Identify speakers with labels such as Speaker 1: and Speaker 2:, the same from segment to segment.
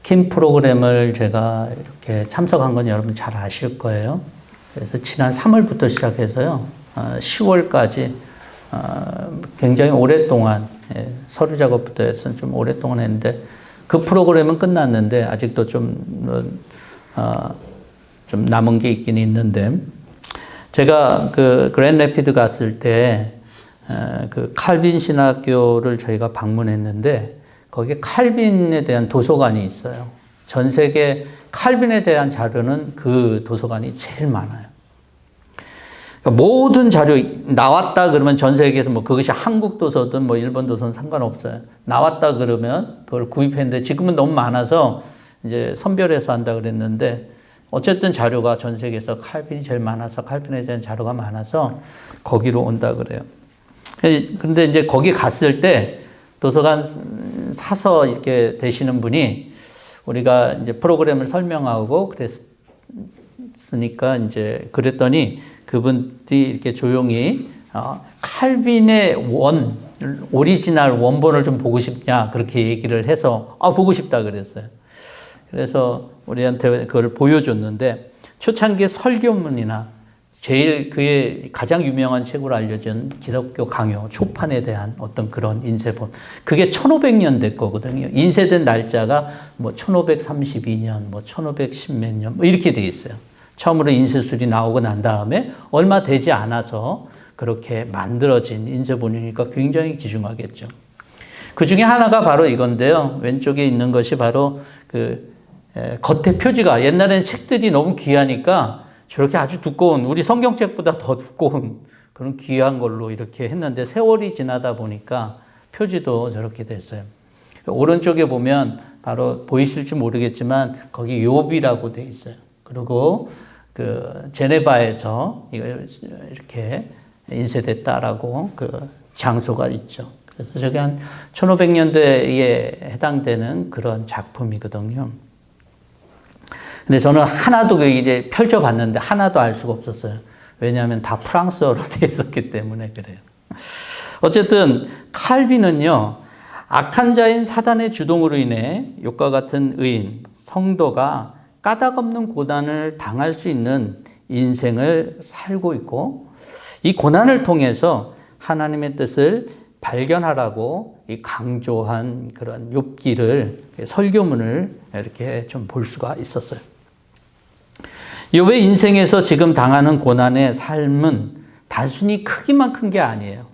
Speaker 1: 스킨 프로그램을 제가 이렇게 참석한 건 여러분 잘 아실 거예요. 그래서 지난 3월부터 시작해서요, 10월까지 굉장히 오랫동안, 서류 작업부터 해서 좀 오랫동안 했는데, 그 프로그램은 끝났는데 아직도 좀 남은 게 있긴 있는데, 제가 그 그랜드 레피드 갔을 때 그 칼빈 신학교를 저희가 방문했는데, 거기에 칼빈에 대한 도서관이 있어요. 전 세계 칼빈에 대한 자료는 그 도서관이 제일 많아요. 그러니까 모든 자료 나왔다 그러면 전 세계에서 뭐 그것이 한국 도서든 뭐 일본 도서는 상관없어요. 나왔다 그러면 그걸 구입했는데, 지금은 너무 많아서 이제 선별해서 한다 그랬는데, 어쨌든 자료가 전 세계에서 칼빈이 제일 많아서, 칼빈에 대한 자료가 많아서 거기로 온다 그래요. 근데 이제 거기 갔을 때 도서관 사서 이렇게 되시는 분이, 우리가 이제 프로그램을 설명하고 그랬으니까 이제 그랬더니 그분들이 이렇게 조용히 칼빈의 오리지널 원본을 좀 보고 싶냐 그렇게 얘기를 해서 보고 싶다 그랬어요. 그래서 우리한테 그걸 보여줬는데, 초창기 설교문이나 제일 그의 가장 유명한 책으로 알려진 기독교 강요 초판에 대한 어떤 그런 인쇄본, 그게 1500년대 거거든요. 인쇄된 날짜가 뭐 1532년, 뭐 1510 몇 년, 뭐 이렇게 돼 있어요. 처음으로 인쇄술이 나오고 난 다음에 얼마 되지 않아서 그렇게 만들어진 인쇄본이니까 굉장히 귀중하겠죠. 그 중에 하나가 바로 이건데요. 왼쪽에 있는 것이 바로 그 겉에 표지가, 옛날에는 책들이 너무 귀하니까 저렇게 아주 두꺼운, 우리 성경책보다 더 두꺼운 그런 귀한 걸로 이렇게 했는데, 세월이 지나다 보니까 표지도 저렇게 됐어요. 오른쪽에 보면 바로 보이실지 모르겠지만 거기 욥이라고 돼 있어요. 그리고 그 제네바에서 이렇게 인쇄됐다라고 그 장소가 있죠. 그래서 저게 한 1500년대에 해당되는 그런 작품이거든요. 근데 저는 하나도 이제 펼쳐봤는데 하나도 알 수가 없었어요. 왜냐하면 다 프랑스어로 되어 있었기 때문에 그래요. 어쨌든 칼빈은요, 악한 자인 사단의 주동으로 인해 욕과 같은 의인, 성도가 까닭없는 고난을 당할 수 있는 인생을 살고 있고, 이 고난을 통해서 하나님의 뜻을 발견하라고 이 강조한 그런 욥기를, 설교문을 이렇게 좀 볼 수가 있었어요. 욥의 인생에서 지금 당하는 고난의 삶은 단순히 크기만 큰 게 아니에요.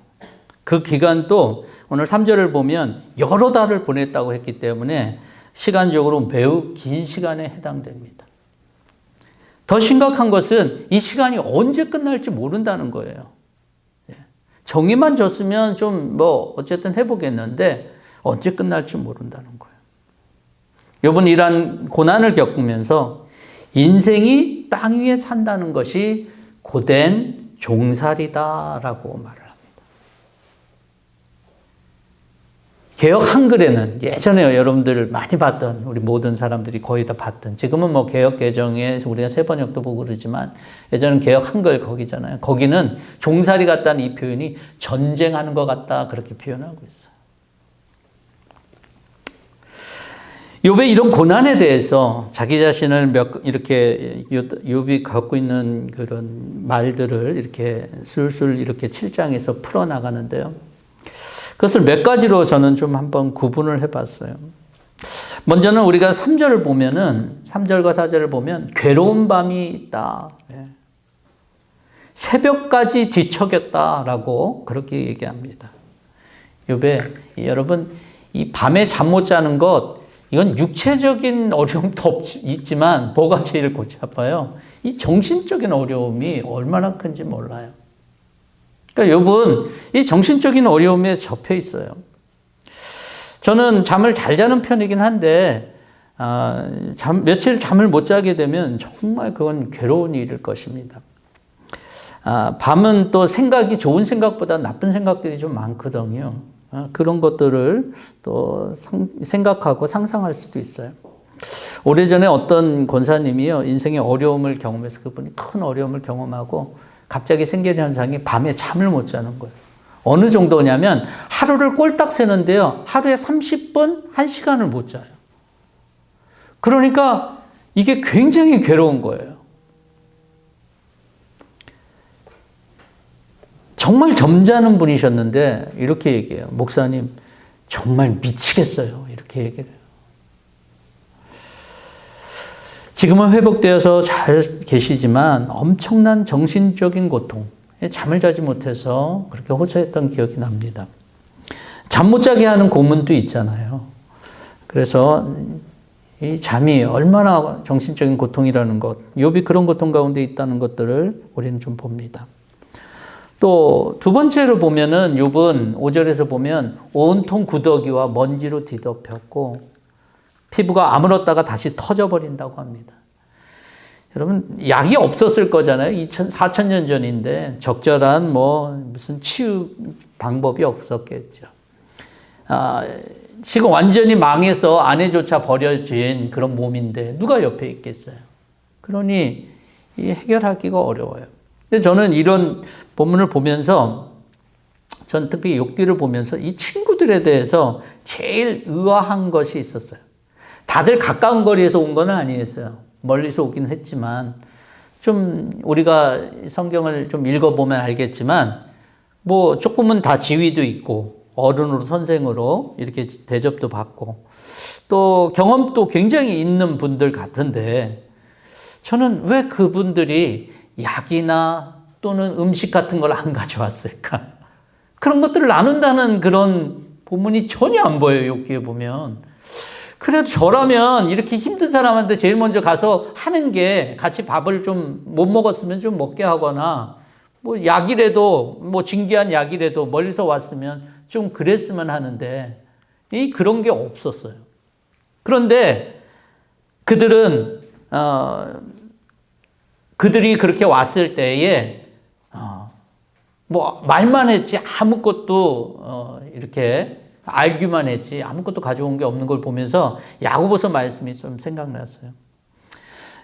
Speaker 1: 그 기간도 오늘 3절을 보면 여러 달을 보냈다고 했기 때문에 시간적으로 매우 긴 시간에 해당됩니다. 더 심각한 것은 이 시간이 언제 끝날지 모른다는 거예요. 정의만 줬으면 좀 뭐 어쨌든 해보겠는데 언제 끝날지 모른다는 거예요. 욥은 이러한 고난을 겪으면서 인생이 땅 위에 산다는 것이 고된 종살이다라고 말을 합니다. 개역 한글에는 예전에 여러분들 많이 봤던, 우리 모든 사람들이 거의 다 봤던, 지금은 뭐 개역 개정에 우리가 세번역도 보고 그러지만 예전엔 개역 한글 거기잖아요. 거기는 종살이 같다는 이 표현이 전쟁하는 것 같다 그렇게 표현하고 있어요. 욥의 이런 고난에 대해서 자기 자신을 이렇게 욥이 갖고 있는 그런 말들을 이렇게 술술 이렇게 7장에서 풀어나가는데요. 그것을 몇 가지로 저는 좀 한번 구분을 해봤어요. 먼저는 우리가 3절을 보면은, 3절과 4절을 보면 괴로운 밤이 있다. 새벽까지 뒤척였다라고 그렇게 얘기합니다. 욥에 여러분, 이 밤에 잠 못 자는 것, 이건 육체적인 어려움도 있지만 뭐가 제일 골치 아파요? 이 정신적인 어려움이 얼마나 큰지 몰라요. 그러니까 욥은 이 정신적인 어려움에 접해 있어요. 저는 잠을 잘 자는 편이긴 한데 며칠 잠을 못 자게 되면 정말 그건 괴로운 일일 것입니다. 밤은 또 생각이 좋은 생각보다 나쁜 생각들이 좀 많거든요. 그런 것들을 또 생각하고 상상할 수도 있어요. 오래전에 어떤 권사님이요, 인생의 어려움을 경험해서 그분이 큰 어려움을 경험하고 갑자기 생긴 현상이 밤에 잠을 못 자는 거예요. 어느 정도냐면 하루를 꼴딱 세는데요, 하루에 30분, 1시간을 못 자요. 그러니까 이게 굉장히 괴로운 거예요. 정말 점잖은 분이셨는데 이렇게 얘기해요. 목사님, 정말 미치겠어요. 이렇게 얘기를 해요. 지금은 회복되어서 잘 계시지만 엄청난 정신적인 고통, 잠을 자지 못해서 그렇게 호소했던 기억이 납니다. 잠 못 자게 하는 고문도 있잖아요. 그래서 이 잠이 얼마나 정신적인 고통이라는 것, 욥이 그런 고통 가운데 있다는 것들을 우리는 좀 봅니다. 또 두 번째로 보면은 욥은 5절에서 보면 온통 구더기와 먼지로 뒤덮였고 피부가 아물었다가 다시 터져버린다고 합니다. 여러분, 약이 없었을 거잖아요. 4,000년 전인데 적절한 무슨 치유 방법이 없었겠죠. 지금 완전히 망해서 아내조차 버려진 그런 몸인데 누가 옆에 있겠어요. 그러니 해결하기가 어려워요. 근데 저는 이런 본문을 보면서, 전 특히 욥기를 보면서 이 친구들에 대해서 제일 의아한 것이 있었어요. 다들 가까운 거리에서 온 건 아니었어요. 멀리서 오긴 했지만, 좀 우리가 성경을 좀 읽어보면 알겠지만, 조금은 다 지위도 있고, 어른으로, 선생으로 이렇게 대접도 받고, 또 경험도 굉장히 있는 분들 같은데, 저는 왜 그분들이 약이나 또는 음식 같은 걸 안 가져왔을까? 그런 것들을 나눈다는 그런 본문이 전혀 안 보여요, 욥기에 보면. 그래도 저라면 이렇게 힘든 사람한테 제일 먼저 가서 하는 게 같이 밥을 좀 못 먹었으면 좀 먹게 하거나, 약이라도, 진귀한 약이라도 멀리서 왔으면 좀 그랬으면 하는데, 그런 게 없었어요. 그런데 그들은, 그들이 그렇게 왔을 때에, 말만 했지 아무것도, 이렇게 알기만 했지 아무것도 가져온 게 없는 걸 보면서 야고보서 말씀이 좀 생각났어요.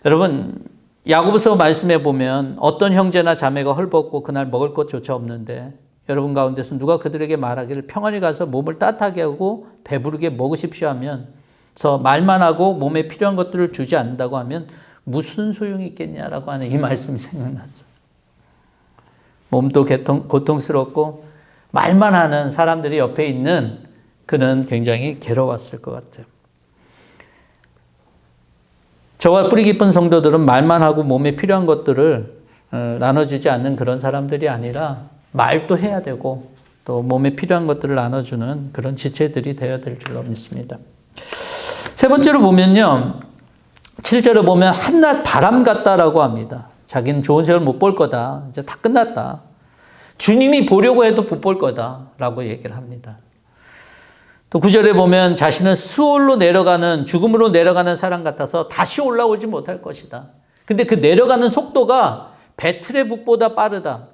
Speaker 1: 여러분, 야고보서 말씀에 보면 어떤 형제나 자매가 헐벗고 그날 먹을 것조차 없는데 여러분 가운데서 누가 그들에게 말하기를 평안히 가서 몸을 따뜻하게 하고 배부르게 먹으십시오 하면서 말만 하고 몸에 필요한 것들을 주지 않는다고 하면 무슨 소용이 있겠냐라고 하는 이 말씀이 생각났어요. 몸도 고통스럽고 말만 하는 사람들이 옆에 있는 그는 굉장히 괴로웠을 것 같아요. 저와 뿌리 깊은 성도들은 말만 하고 몸에 필요한 것들을 나눠주지 않는 그런 사람들이 아니라 말도 해야 되고 또 몸에 필요한 것들을 나눠주는 그런 지체들이 되어야 될 줄로 믿습니다. 세 번째로 보면요. 7절에 보면 한낮 바람 같다라고 합니다. 자기는 좋은 세월 못 볼 거다. 이제 다 끝났다. 주님이 보려고 해도 못 볼 거다라고 얘기를 합니다. 또 9절에 보면 자신은 수월로 내려가는, 죽음으로 내려가는 사람 같아서 다시 올라오지 못할 것이다. 근데 그 내려가는 속도가 배틀의 북보다 빠르다.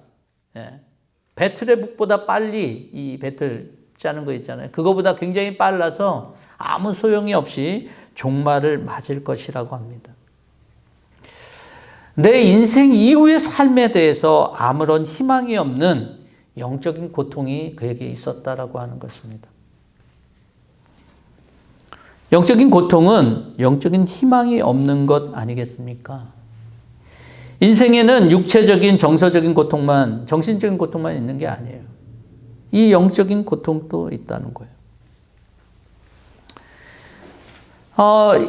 Speaker 1: 배틀의 북보다 빨리 이 배틀 짜는 거 있잖아요. 그거보다 굉장히 빨라서 아무 소용이 없이 종말을 맞을 것이라고 합니다. 내 인생 이후의 삶에 대해서 아무런 희망이 없는 영적인 고통이 그에게 있었다라고 하는 것입니다. 영적인 고통은 영적인 희망이 없는 것 아니겠습니까? 인생에는 육체적인, 정서적인 고통만, 정신적인 고통만 있는 게 아니에요. 이 영적인 고통도 있다는 거예요.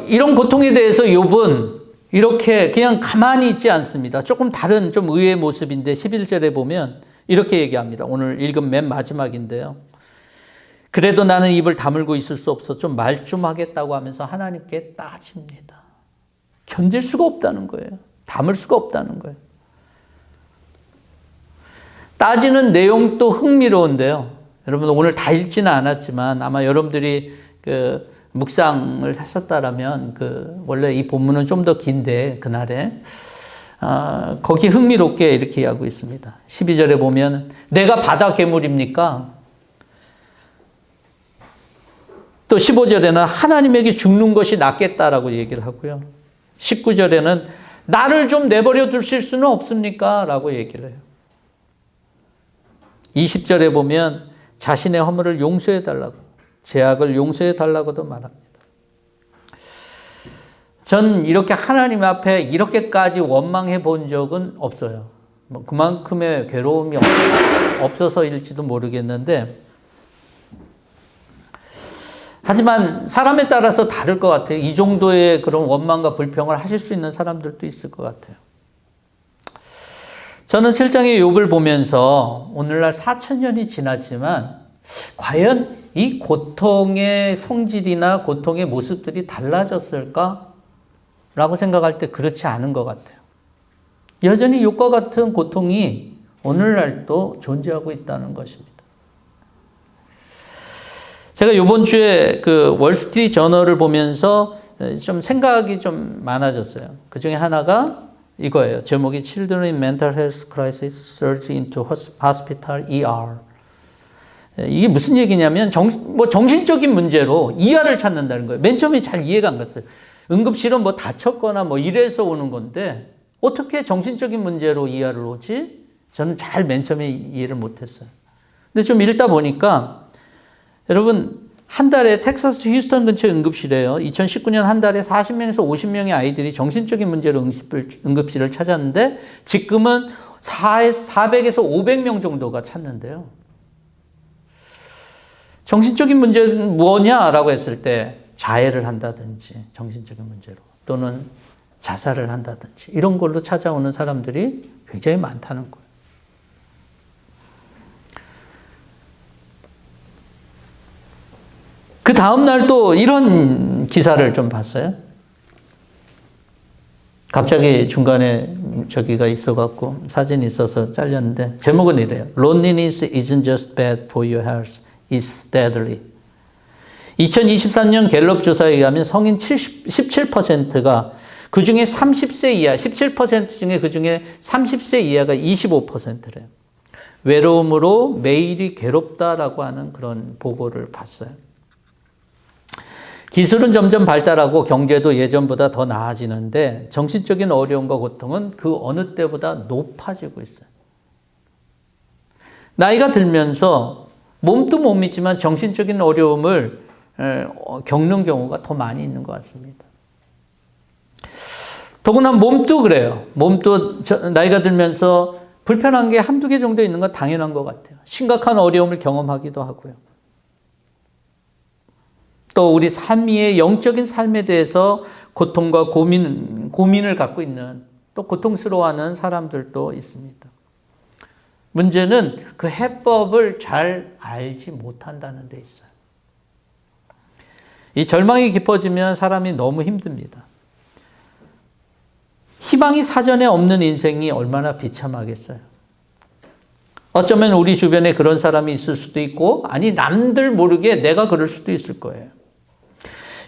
Speaker 1: 이런 고통에 대해서 욥은 이렇게 그냥 가만히 있지 않습니다. 조금 다른 좀 의외의 모습인데 11절에 보면 이렇게 얘기합니다. 오늘 읽은 맨 마지막인데요. 그래도 나는 입을 다물고 있을 수 없어 좀 말 좀 하겠다고 하면서 하나님께 따집니다. 견딜 수가 없다는 거예요. 담을 수가 없다는 거예요. 따지는 내용도 흥미로운데요. 여러분 오늘 다 읽지는 않았지만 아마 여러분들이 그 묵상을 하셨다라면 원래 이 본문은 좀 더 긴데 그날에 거기 흥미롭게 이렇게 하고 있습니다. 12절에 보면 내가 바다 괴물입니까? 또 15절에는 하나님에게 죽는 것이 낫겠다라고 얘기를 하고요. 19절에는 나를 좀 내버려 두실 수는 없습니까? 라고 얘기를 해요. 20절에 보면 자신의 허물을 용서해 달라고, 죄악을 용서해 달라고도 말합니다. 전 이렇게 하나님 앞에 이렇게까지 원망해 본 적은 없어요. 뭐 그만큼의 괴로움이 없어서일지도 모르겠는데, 하지만 사람에 따라서 다를 것 같아요. 이 정도의 그런 원망과 불평을 하실 수 있는 사람들도 있을 것 같아요. 저는 7장의 욥을 보면서 오늘날 4,000년이 지났지만 과연 이 고통의 성질이나 고통의 모습들이 달라졌을까? 라고 생각할 때 그렇지 않은 것 같아요. 여전히 욥과 같은 고통이 오늘날도 존재하고 있다는 것입니다. 제가 이번 주에 그 월스트리트 저널을 보면서 좀 생각이 좀 많아졌어요. 그 중에 하나가 이거예요. 제목이 Children in Mental Health Crisis Surge into Hospital ER. 이게 무슨 얘기냐면 정신적인 문제로 ER을 찾는다는 거예요. 맨 처음에 잘 이해가 안 갔어요. 응급실은 뭐 다쳤거나 뭐 이래서 오는 건데 어떻게 정신적인 문제로 ER을 오지? 저는 잘 맨 처음에 이해를 못했어요. 근데 좀 읽다 보니까 여러분, 한 달에 텍사스 휴스턴 근처 응급실에요. 2019년 한 달에 40명에서 50명의 아이들이 정신적인 문제로 응급실을 찾았는데 지금은 400에서 500명 정도가 찾는데요. 정신적인 문제는 뭐냐라고 했을 때 자해를 한다든지 정신적인 문제로 또는 자살을 한다든지 이런 걸로 찾아오는 사람들이 굉장히 많다는 거예요. 그 다음 날 또 이런 기사를 좀 봤어요. 갑자기 중간에 저기가 있어갖고 사진이 있어서 잘렸는데 제목은 이래요. Loneliness isn't just bad for your health, it's deadly. 2023년 갤럽 조사에 의하면 성인 17%가 그 중에 30세 이하, 17% 중에 그 중에 30세 이하가 25%래요. 외로움으로 매일이 괴롭다라고 하는 그런 보고를 봤어요. 기술은 점점 발달하고 경제도 예전보다 더 나아지는데 정신적인 어려움과 고통은 그 어느 때보다 높아지고 있어요. 나이가 들면서 몸도 몸이지만 정신적인 어려움을 겪는 경우가 더 많이 있는 것 같습니다. 더구나 몸도 그래요. 몸도 나이가 들면서 불편한 게 한두 개 정도 있는 건 당연한 것 같아요. 심각한 어려움을 경험하기도 하고요. 또 우리 삶의 영적인 삶에 대해서 고통과 고민을 갖고 있는 또 고통스러워하는 사람들도 있습니다. 문제는 그 해법을 잘 알지 못한다는 데 있어요. 이 절망이 깊어지면 사람이 너무 힘듭니다. 희망이 사전에 없는 인생이 얼마나 비참하겠어요. 어쩌면 우리 주변에 그런 사람이 있을 수도 있고 아니 남들 모르게 내가 그럴 수도 있을 거예요.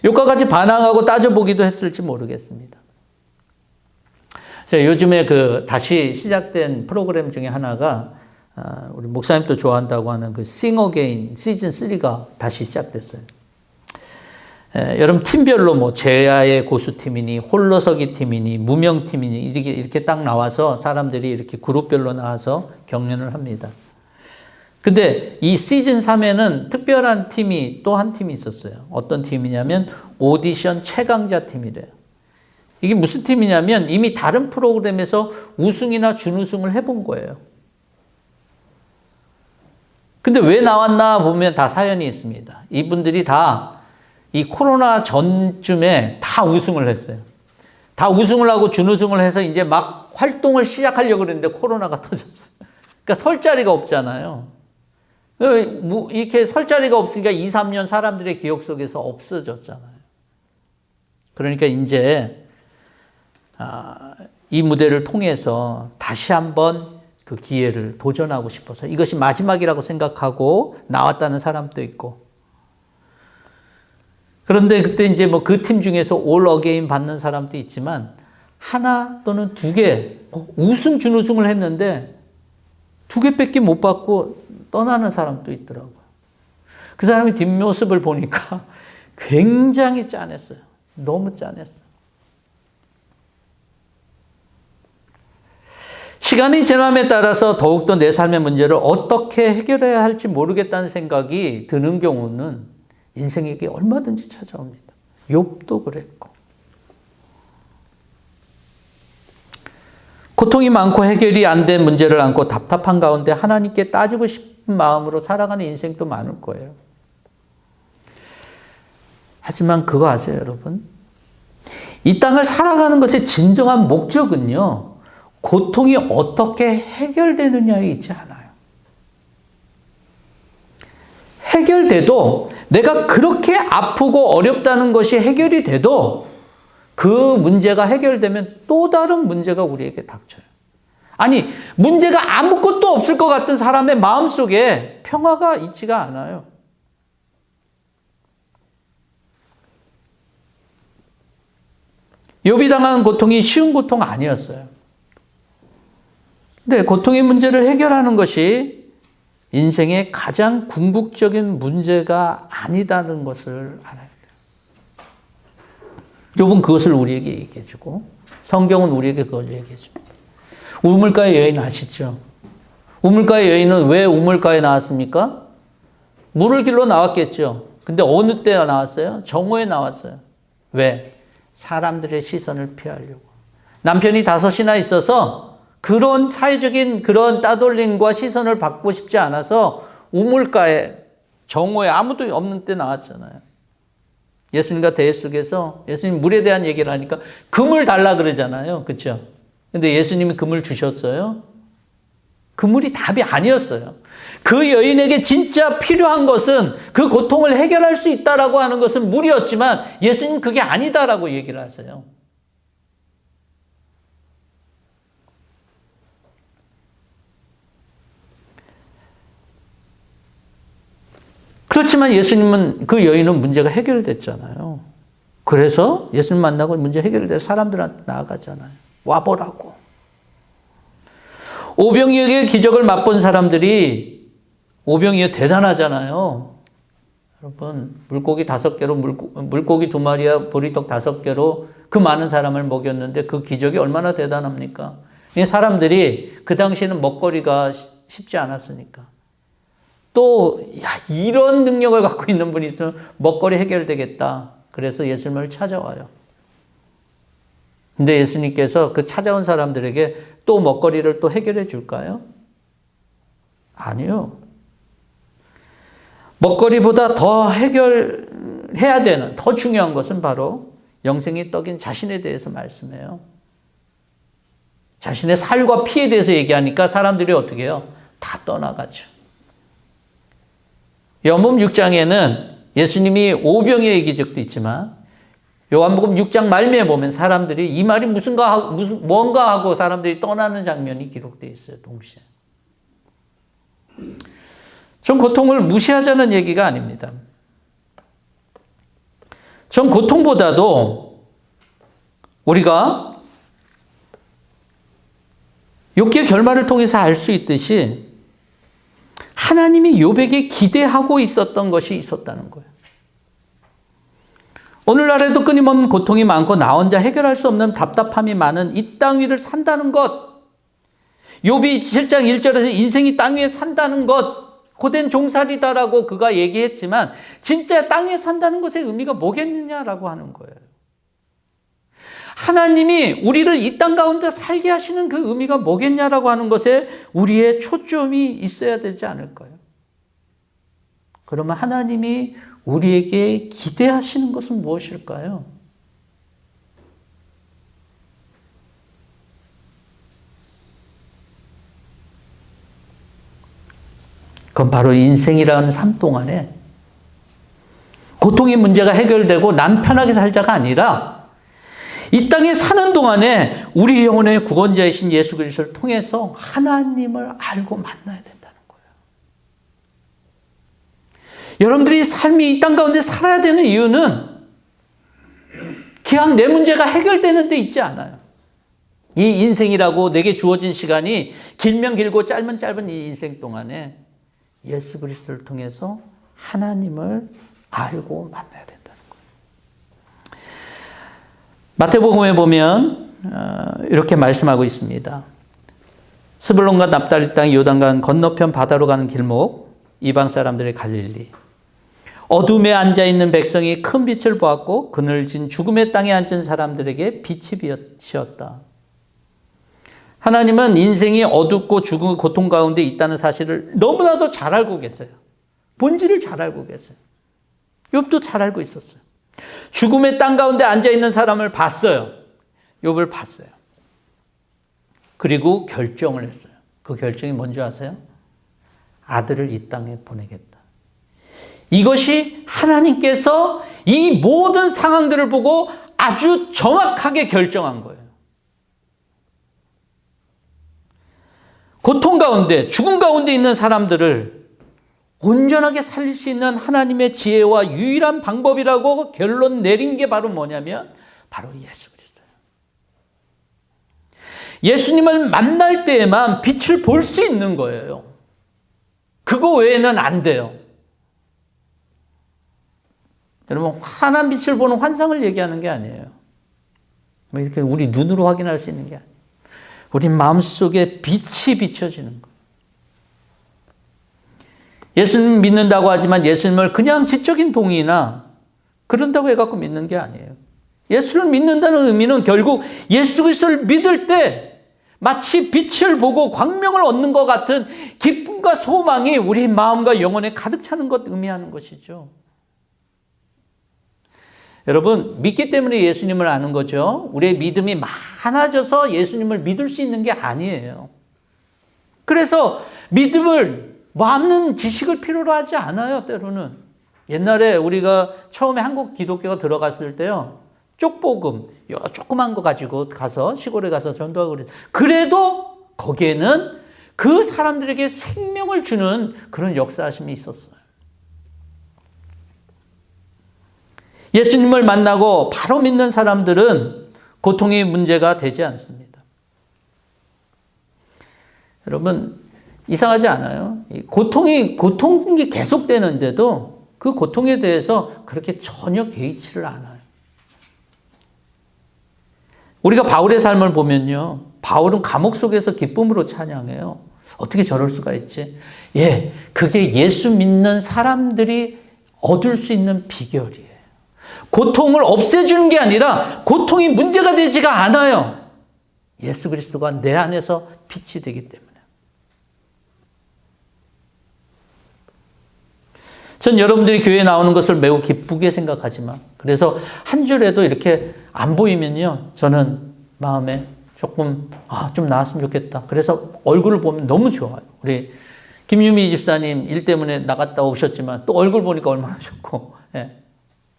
Speaker 1: 욥과 같이 반항하고 따져보기도 했을지 모르겠습니다. 제가 요즘에 다시 시작된 프로그램 중에 하나가 우리 목사님도 좋아한다고 하는 그 Sing Again 시즌 3가 다시 시작됐어요. 여러분 팀별로 뭐 제야의 고수팀이니 홀로서기 팀이니 무명팀이니 이렇게 딱 나와서 사람들이 이렇게 그룹별로 나와서 경연을 합니다. 근데 이 시즌 3에는 특별한 팀이 또 한 팀이 있었어요. 어떤 팀이냐면 오디션 최강자 팀이래요. 이게 무슨 팀이냐면 이미 다른 프로그램에서 우승이나 준우승을 해본 거예요. 근데 왜 나왔나 보면 다 사연이 있습니다. 이분들이 다 이 코로나 전쯤에 다 우승을 했어요. 다 우승을 하고 준우승을 해서 이제 막 활동을 시작하려고 그랬는데 코로나가 터졌어요. 그러니까 설 자리가 없잖아요. 이렇게 설 자리가 없으니까 2, 3년 사람들의 기억 속에서 없어졌잖아요. 그러니까 이제 이 무대를 통해서 다시 한번 그 기회를 도전하고 싶어서 이것이 마지막이라고 생각하고 나왔다는 사람도 있고 그런데 그때 이제 뭐 그 팀 중에서 올 어게인 받는 사람도 있지만 하나 또는 두 개 우승 준우승을 했는데 두 개밖에 못 받고 떠나는 사람도 있더라고요. 그 사람의 뒷모습을 보니까 굉장히 짠했어요. 너무 짠했어요. 시간이 지남에 따라서 더욱더 내 삶의 문제를 어떻게 해결해야 할지 모르겠다는 생각이 드는 경우는 인생에게 얼마든지 찾아옵니다. 욥도 그랬고. 고통이 많고 해결이 안 된 문제를 안고 답답한 가운데 하나님께 따지고 싶은 마음으로 살아가는 인생도 많을 거예요. 하지만 그거 아세요, 여러분? 이 땅을 살아가는 것의 진정한 목적은요, 고통이 어떻게 해결되느냐에 있지 않아요. 해결돼도 내가 그렇게 아프고 어렵다는 것이 해결이 돼도 그 문제가 해결되면 또 다른 문제가 우리에게 닥쳐요. 아니, 문제가 아무것도 없을 것 같은 사람의 마음속에 평화가 있지가 않아요. 욥이 당한 고통이 쉬운 고통 아니었어요. 근데 고통의 문제를 해결하는 것이 인생의 가장 궁극적인 문제가 아니다는 것을 알아야 돼요. 욥은 그것을 우리에게 얘기해 주고 성경은 우리에게 그걸 얘기해 줍니다. 우물가의 여인 아시죠? 우물가의 여인은 왜 우물가에 나왔습니까? 물을 길러 나왔겠죠. 근데 어느 때 나왔어요? 정오에 나왔어요. 왜? 사람들의 시선을 피하려고. 남편이 5이나 있어서 그런 사회적인 그런 따돌림과 시선을 받고 싶지 않아서 우물가에 정오에 아무도 없는 때 나왔잖아요. 예수님과 대화 속에서 예수님 물에 대한 얘기를 하니까 금을 달라 그러잖아요. 그렇죠? 근데 예수님이 금을 주셨어요? 그물이 답이 아니었어요. 그 여인에게 진짜 필요한 것은 그 고통을 해결할 수 있다라고 하는 것은 물이었지만 예수님 그게 아니다라고 얘기를 하세요. 그렇지만 예수님은 그 여인은 문제가 해결됐잖아요. 그래서 예수님 만나고 문제 해결돼서 사람들한테 나아가잖아요. 와보라고. 오병이어의 기적을 맛본 사람들이 오병이어 대단하잖아요. 여러분, 물고기 5개로 물고기 2마리와 보리떡 5개로 그 많은 사람을 먹였는데 그 기적이 얼마나 대단합니까? 사람들이 그 당시에는 먹거리가 쉽지 않았으니까. 또 이런 능력을 갖고 있는 분이 있으면 먹거리 해결되겠다. 그래서 예수님을 찾아와요. 근데 예수님께서 그 찾아온 사람들에게 또 먹거리를 또 해결해 줄까요? 아니요. 먹거리보다 더 해결해야 되는, 더 중요한 것은 바로 영생의 떡인 자신에 대해서 말씀해요. 자신의 살과 피에 대해서 얘기하니까 사람들이 어떻게 해요? 다 떠나가죠. 요한복음 6장에는 예수님이 오병이어의 기적도 있지만 요한복음 6장 말미에 보면 사람들이 이 말이 뭔가 하고 사람들이 떠나는 장면이 기록되어 있어요. 동시에. 전 고통을 무시하자는 얘기가 아닙니다. 전 고통보다도 우리가 욥기의 결말을 통해서 알 수 있듯이 하나님이 욥에게 기대하고 있었던 것이 있었다는 거예요. 오늘날에도 끊임없는 고통이 많고 나 혼자 해결할 수 없는 답답함이 많은 이 땅 위를 산다는 것, 욥이 7장 1절에서 인생이 땅 위에 산다는 것, 고된 종살이다라고 그가 얘기했지만 진짜 땅 위에 산다는 것의 의미가 뭐겠느냐라고 하는 거예요. 하나님이 우리를 이 땅 가운데 살게 하시는 그 의미가 뭐겠냐라고 하는 것에 우리의 초점이 있어야 되지 않을까요? 그러면 하나님이 우리에게 기대하시는 것은 무엇일까요? 그건 바로 인생이라는 삶 동안에 고통의 문제가 해결되고 남 편하게 살자가 아니라 이 땅에 사는 동안에 우리 영혼의 구원자이신 예수 그리스도를 통해서 하나님을 알고 만나야 된다는 거예요. 여러분들이 삶이 이 땅 가운데 살아야 되는 이유는 그냥 내 문제가 해결되는 데 있지 않아요. 이 인생이라고 내게 주어진 시간이 길면 길고 짧으면 짧은 이 인생 동안에 예수 그리스도를 통해서 하나님을 알고 만나야 된다는 거예요. 마태복음에 보면 이렇게 말씀하고 있습니다. 스불론과 납달리 땅 요단강 건너편 바다로 가는 길목, 이방 사람들의 갈릴리. 어둠에 앉아있는 백성이 큰 빛을 보았고 그늘진 죽음의 땅에 앉은 사람들에게 빛이 비었다. 하나님은 인생이 어둡고 죽음의 고통 가운데 있다는 사실을 너무나도 잘 알고 계세요. 본질을 잘 알고 계세요. 욥도 잘 알고 있었어요. 죽음의 땅 가운데 앉아있는 사람을 봤어요. 욥을 봤어요. 그리고 결정을 했어요. 그 결정이 뭔지 아세요? 아들을 이 땅에 보내겠다. 이것이 하나님께서 이 모든 상황들을 보고 아주 정확하게 결정한 거예요. 고통 가운데, 죽음 가운데 있는 사람들을 온전하게 살릴 수 있는 하나님의 지혜와 유일한 방법이라고 결론 내린 게 바로 뭐냐면 바로 예수 그리스도예요. 예수님을 만날 때에만 빛을 볼 수 있는 거예요. 그거 외에는 안 돼요. 여러분, 환한 빛을 보는 환상을 얘기하는 게 아니에요. 뭐 이렇게 우리 눈으로 확인할 수 있는 게 아니에요. 우리 마음속에 빛이 비춰지는 거예요. 예수님 믿는다고 하지만 예수님을 그냥 지적인 동의나 그런다고 해갖고 믿는 게 아니에요. 예수를 믿는다는 의미는 결국 예수 그리스도를 믿을 때 마치 빛을 보고 광명을 얻는 것 같은 기쁨과 소망이 우리 마음과 영혼에 가득 차는 것 의미하는 것이죠. 여러분, 믿기 때문에 예수님을 아는 거죠. 우리의 믿음이 많아져서 예수님을 믿을 수 있는 게 아니에요. 그래서 믿음을 많은 지식을 필요로 하지 않아요, 때로는. 옛날에 우리가 처음에 한국 기독교가 들어갔을 때요, 쪽복음, 요 조그만 거 가지고 가서 시골에 가서 전도하고 그랬어요. 그래도 거기에는 그 사람들에게 생명을 주는 그런 역사하심이 있었어요. 예수님을 만나고 바로 믿는 사람들은 고통이 문제가 되지 않습니다. 여러분, 이상하지 않아요? 고통이 계속되는데도 그 고통에 대해서 그렇게 전혀 개의치를 않아요. 우리가 바울의 삶을 보면요, 바울은 감옥 속에서 기쁨으로 찬양해요. 어떻게 저럴 수가 있지? 예, 그게 예수 믿는 사람들이 얻을 수 있는 비결이에요. 고통을 없애주는 게 아니라 고통이 문제가 되지가 않아요. 예수 그리스도가 내 안에서 빛이 되기 때문에. 전 여러분들이 교회에 나오는 것을 매우 기쁘게 생각하지만, 그래서 한 주라도 이렇게 안 보이면요, 저는 마음에 조금 좀 나았으면 좋겠다. 그래서 얼굴을 보면 너무 좋아요. 우리 김유미 집사님 일 때문에 나갔다 오셨지만 또 얼굴 보니까 얼마나 좋고, 예.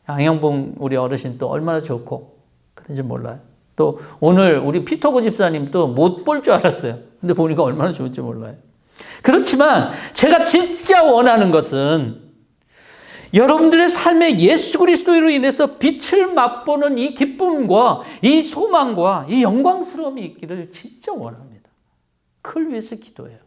Speaker 1: 양영봉 우리 어르신 또 얼마나 좋고 그런지 몰라요. 또 오늘 우리 피터고 집사님 또 못 볼 줄 알았어요. 근데 보니까 얼마나 좋은지 몰라요. 그렇지만 제가 진짜 원하는 것은 여러분들의 삶에 예수 그리스도로 인해서 빛을 맛보는 이 기쁨과 이 소망과 이 영광스러움이 있기를 진짜 원합니다. 그걸 위해서 기도해요.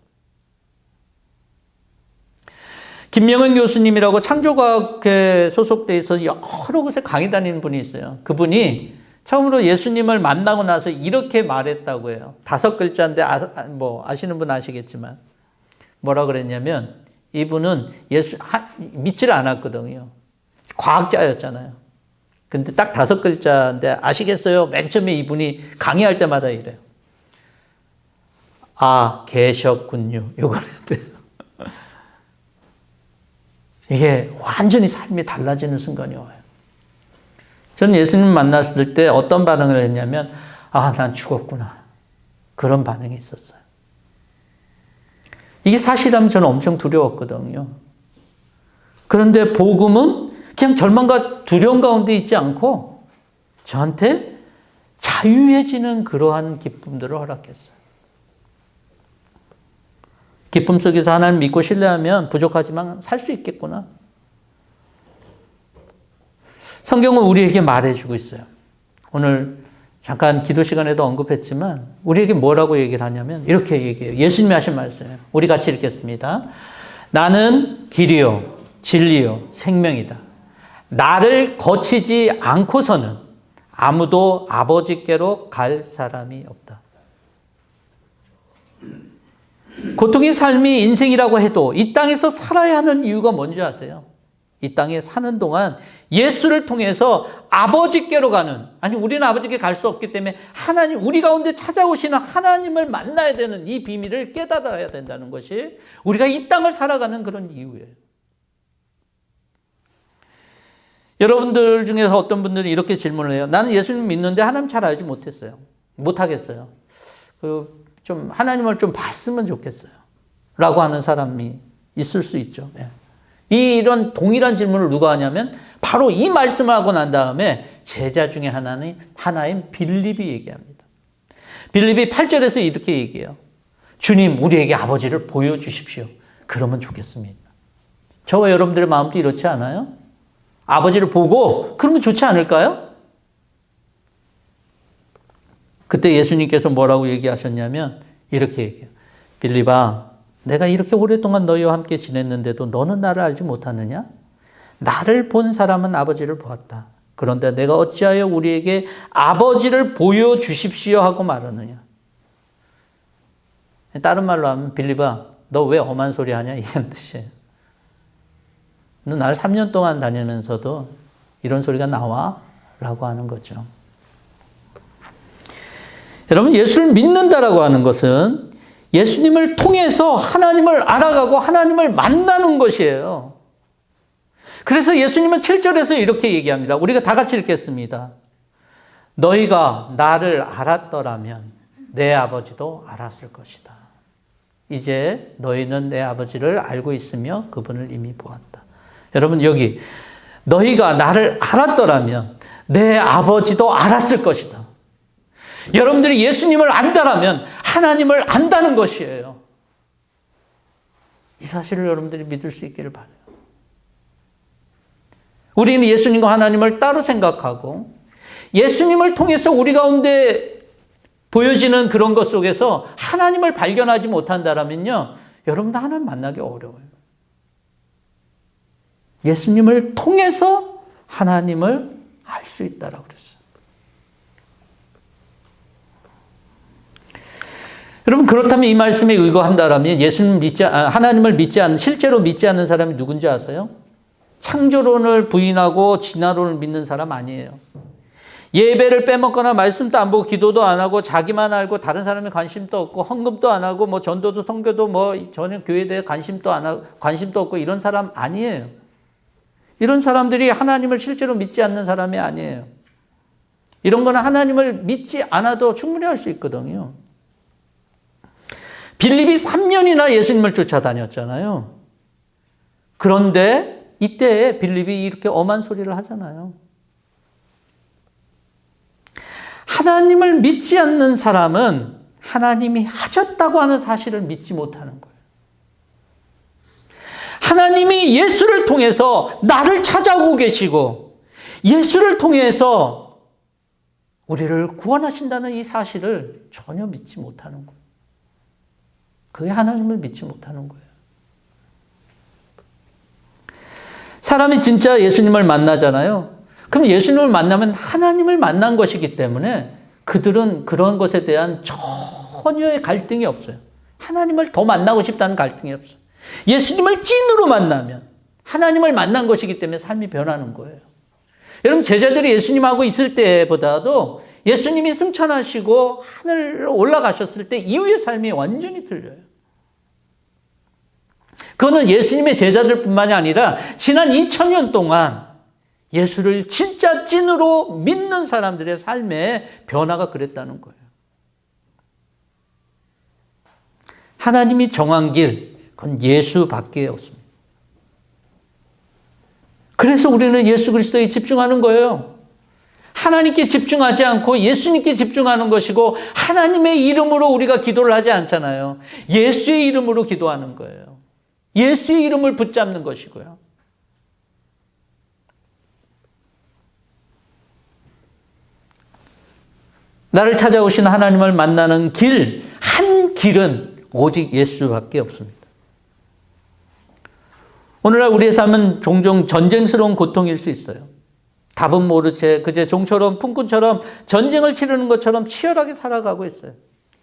Speaker 1: 김명은 교수님이라고 창조과학에 소속돼 있어서 여러 곳에 강의 다니는 분이 있어요. 그분이 처음으로 예수님을 만나고 나서 이렇게 말했다고 해요. 5글자인데 아시는 분 아시겠지만 뭐라 그랬냐면, 이분은 예수 믿지를 않았거든요. 과학자였잖아요. 근데 딱 5글자인데 아시겠어요? 맨 처음에 이분이 강의할 때마다 이래요. 계셨군요. 요걸 해야 이게 완전히 삶이 달라지는 순간이 와요. 저는 예수님 만났을 때 어떤 반응을 했냐면, 난 죽었구나. 그런 반응이 있었어요. 이게 사실이라면 저는 엄청 두려웠거든요. 그런데 복음은 그냥 절망과 두려움 가운데 있지 않고 저한테 자유해지는 그러한 기쁨들을 허락했어요. 기쁨 속에서 하나님 믿고 신뢰하면 부족하지만 살 수 있겠구나. 성경은 우리에게 말해주고 있어요. 오늘 잠깐 기도 시간에도 언급했지만 우리에게 뭐라고 얘기를 하냐면 이렇게 얘기해요. 예수님이 하신 말씀이에요. 우리 같이 읽겠습니다. 나는 길이요 진리요 생명이다. 나를 거치지 않고서는 아무도 아버지께로 갈 사람이 없다. 고통의 삶이 인생이라고 해도 이 땅에서 살아야 하는 이유가 뭔지 아세요? 이 땅에 사는 동안 예수를 통해서 아버지께로 가는, 아니 우리는 아버지께 갈 수 없기 때문에 하나님, 우리 가운데 찾아오시는 하나님을 만나야 되는 이 비밀을 깨달아야 된다는 것이 우리가 이 땅을 살아가는 그런 이유예요. 여러분들 중에서 어떤 분들이 이렇게 질문을 해요. 나는 예수님 믿는데 하나님 잘 알지 못하겠어요. 그리고 좀 하나님을 좀 봤으면 좋겠어요. 라고 하는 사람이 있을 수 있죠. 이런 동일한 질문을 누가 하냐면 바로 이 말씀을 하고 난 다음에 제자 중에 하나인 빌립이 얘기합니다. 빌립이 8절에서 이렇게 얘기해요. 주님, 우리에게 아버지를 보여주십시오. 그러면 좋겠습니다. 저와 여러분들의 마음도 이렇지 않아요? 아버지를 보고 그러면 좋지 않을까요? 그때 예수님께서 뭐라고 얘기하셨냐면 이렇게 얘기해요. 빌립아, 내가 이렇게 오랫동안 너희와 함께 지냈는데도 너는 나를 알지 못하느냐? 나를 본 사람은 아버지를 보았다. 그런데 내가 어찌하여 우리에게 아버지를 보여주십시오 하고 말하느냐? 다른 말로 하면 빌립아, 너 왜 엄한 소리 하냐? 이런 뜻이에요. 너 나를 3년 동안 다니면서도 이런 소리가 나와? 라고 하는 거죠. 여러분, 예수를 믿는다라고 하는 것은 예수님을 통해서 하나님을 알아가고 하나님을 만나는 것이에요. 그래서 예수님은 7절에서 이렇게 얘기합니다. 우리가 다 같이 읽겠습니다. 너희가 나를 알았더라면 내 아버지도 알았을 것이다. 이제 너희는 내 아버지를 알고 있으며 그분을 이미 보았다. 여러분, 여기 너희가 나를 알았더라면 내 아버지도 알았을 것이다. 여러분들이 예수님을 안다라면 하나님을 안다는 것이에요. 이 사실을 여러분들이 믿을 수 있기를 바라요. 우리는 예수님과 하나님을 따로 생각하고 예수님을 통해서 우리 가운데 보여지는 그런 것 속에서 하나님을 발견하지 못한다면요, 여러분들 하나님 만나기 어려워요. 예수님을 통해서 하나님을 알 수 있다라고 그랬어요. 여러분, 그렇다면 이 말씀에 의거한다라면 하나님을 믿지 않는, 실제로 믿지 않는 사람이 누군지 아세요? 창조론을 부인하고 진화론을 믿는 사람 아니에요. 예배를 빼먹거나 말씀도 안 보고 기도도 안 하고 자기만 알고 다른 사람에 관심도 없고 헌금도 안 하고 뭐 전도도 선교도 뭐 전혀 교회에 대해 관심도 안 하고 관심도 없고 이런 사람 아니에요. 이런 사람들이 하나님을 실제로 믿지 않는 사람이 아니에요. 이런 거는 하나님을 믿지 않아도 충분히 할 수 있거든요. 빌립이 3년이나 예수님을 쫓아다녔잖아요. 그런데 이때 빌립이 이렇게 엄한 소리를 하잖아요. 하나님을 믿지 않는 사람은 하나님이 하셨다고 하는 사실을 믿지 못하는 거예요. 하나님이 예수를 통해서 나를 찾아오고 계시고 예수를 통해서 우리를 구원하신다는 이 사실을 전혀 믿지 못하는 거예요. 그게 하나님을 믿지 못하는 거예요. 사람이 진짜 예수님을 만나잖아요. 그럼 예수님을 만나면 하나님을 만난 것이기 때문에 그들은 그런 것에 대한 전혀의 갈등이 없어요. 하나님을 더 만나고 싶다는 갈등이 없어요. 예수님을 찐으로 만나면 하나님을 만난 것이기 때문에 삶이 변하는 거예요. 여러분, 제자들이 예수님하고 있을 때보다도 예수님이 승천하시고 하늘로 올라가셨을 때 이후의 삶이 완전히 틀려요. 그거는 예수님의 제자들뿐만이 아니라 지난 2000년 동안 예수를 진짜 찐으로 믿는 사람들의 삶의 변화가 그랬다는 거예요. 하나님이 정한 길, 그건 예수밖에 없습니다. 그래서 우리는 예수 그리스도에 집중하는 거예요. 하나님께 집중하지 않고 예수님께 집중하는 것이고 하나님의 이름으로 우리가 기도를 하지 않잖아요. 예수의 이름으로 기도하는 거예요. 예수의 이름을 붙잡는 것이고요. 나를 찾아오신 하나님을 만나는 길, 한 길은 오직 예수밖에 없습니다. 오늘날 우리의 삶은 종종 전쟁스러운 고통일 수 있어요. 답은 모른 채 그제 종처럼 품꾼처럼 전쟁을 치르는 것처럼 치열하게 살아가고 있어요.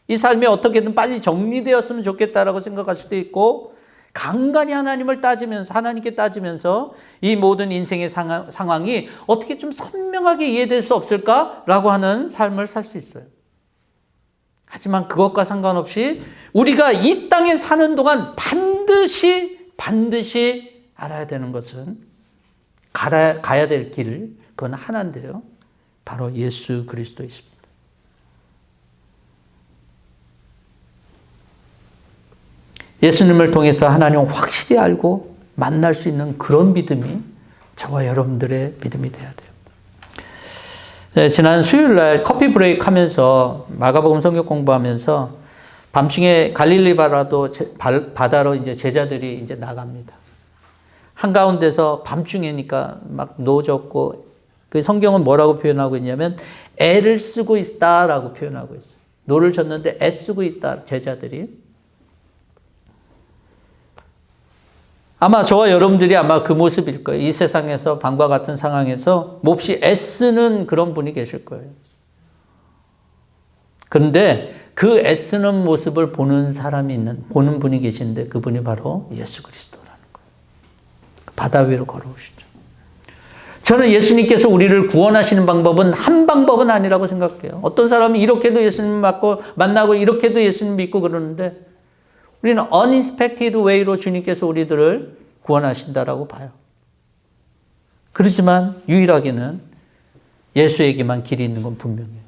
Speaker 1: 이 삶이 어떻게든 빨리 정리되었으면 좋겠다라고 생각할 수도 있고 간간히 하나님을 따지면서, 하나님께 따지면서 이 모든 인생의 상황이 어떻게 좀 선명하게 이해될 수 없을까라고 하는 삶을 살 수 있어요. 하지만 그것과 상관없이 우리가 이 땅에 사는 동안 반드시 알아야 되는 것은 가야 될 길, 그건 하나인데요. 바로 예수 그리스도이십니다. 예수님을 통해서 하나님을 확실히 알고 만날 수 있는 그런 믿음이 저와 여러분들의 믿음이 돼야 돼요. 지난 수요일 날 커피 브레이크 하면서 마가복음 성경 공부하면서 밤중에 갈릴리 바다로 이제 제자들이 이제 나갑니다. 한가운데서 밤중에니까 막 노졌고, 그 성경은 뭐라고 표현하고 있냐면 애를 쓰고 있다라고 표현하고 있어요. 노를 젓는데 애쓰고 있다, 제자들이. 아마 저와 여러분들이 아마 그 모습일 거예요. 이 세상에서 밤과 같은 상황에서 몹시 애쓰는 그런 분이 계실 거예요. 그런데 그 애쓰는 모습을 보는 분이 계신데 그분이 바로 예수 그리스도라는 거예요. 바다 위로 걸어오시죠. 저는 예수님께서 우리를 구원하시는 방법은 한 방법은 아니라고 생각해요. 어떤 사람이 이렇게도 예수님 만나고 이렇게도 예수님 믿고 그러는데 우리는 unexpected way로 주님께서 우리들을 구원하신다라고 봐요. 그렇지만 유일하게는 예수에게만 길이 있는 건 분명해요.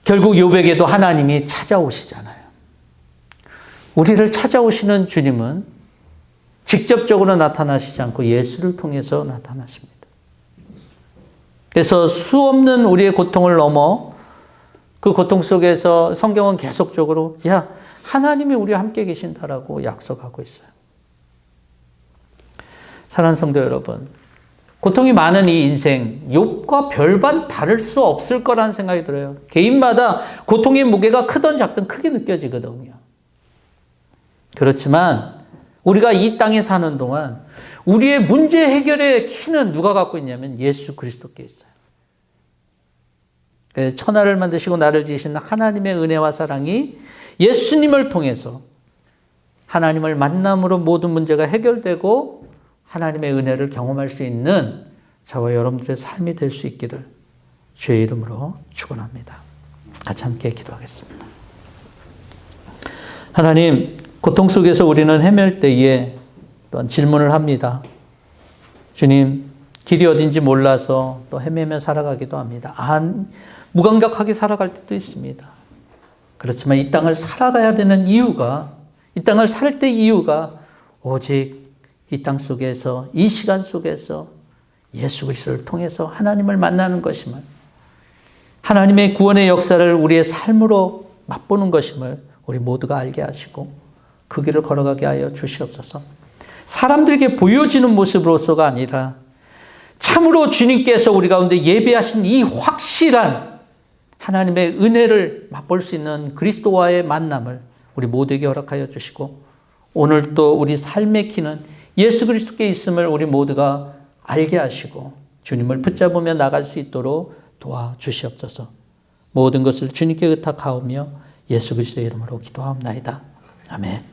Speaker 1: 결국 욥에게도 하나님이 찾아오시잖아요. 우리를 찾아오시는 주님은 직접적으로 나타나시지 않고 예수를 통해서 나타나십니다. 그래서 수없는 우리의 고통을 넘어 그 고통 속에서 성경은 계속적으로 하나님이 우리와 함께 계신다라고 약속하고 있어요. 사랑하는 성도 여러분, 고통이 많은 이 인생, 욥과 별반 다를 수 없을 거라는 생각이 들어요. 개인마다 고통의 무게가 크든 작든 크게 느껴지거든요. 그렇지만 우리가 이 땅에 사는 동안 우리의 문제 해결의 키는 누가 갖고 있냐면 예수 그리스도께 있어요. 천하를 만드시고 나를 지으신 하나님의 은혜와 사랑이 예수님을 통해서 하나님을 만남으로 모든 문제가 해결되고 하나님의 은혜를 경험할 수 있는 저와 여러분들의 삶이 될 수 있기를 주의 이름으로 축원합니다. 같이 함께 기도하겠습니다. 하나님, 고통 속에서 우리는 헤맬 때에 또한 질문을 합니다. 주님, 길이 어딘지 몰라서 또 헤매며 살아가기도 합니다. 무감각하게 살아갈 때도 있습니다. 그렇지만 이 땅을 살아가야 되는 이유가, 이 땅을 살 때 이유가 오직 이 땅 속에서, 이 시간 속에서 예수 그리스도를 통해서 하나님을 만나는 것임을, 하나님의 구원의 역사를 우리의 삶으로 맛보는 것임을 우리 모두가 알게 하시고 그 길을 걸어가게 하여 주시옵소서. 사람들에게 보여지는 모습으로서가 아니라 참으로 주님께서 우리 가운데 예배하신 이 확실한 하나님의 은혜를 맛볼 수 있는 그리스도와의 만남을 우리 모두에게 허락하여 주시고 오늘 또 우리 삶의 키는 예수 그리스도께 있음을 우리 모두가 알게 하시고 주님을 붙잡으며 나갈 수 있도록 도와주시옵소서. 모든 것을 주님께 의탁하오며 예수 그리스도의 이름으로 기도하옵나이다. 아멘.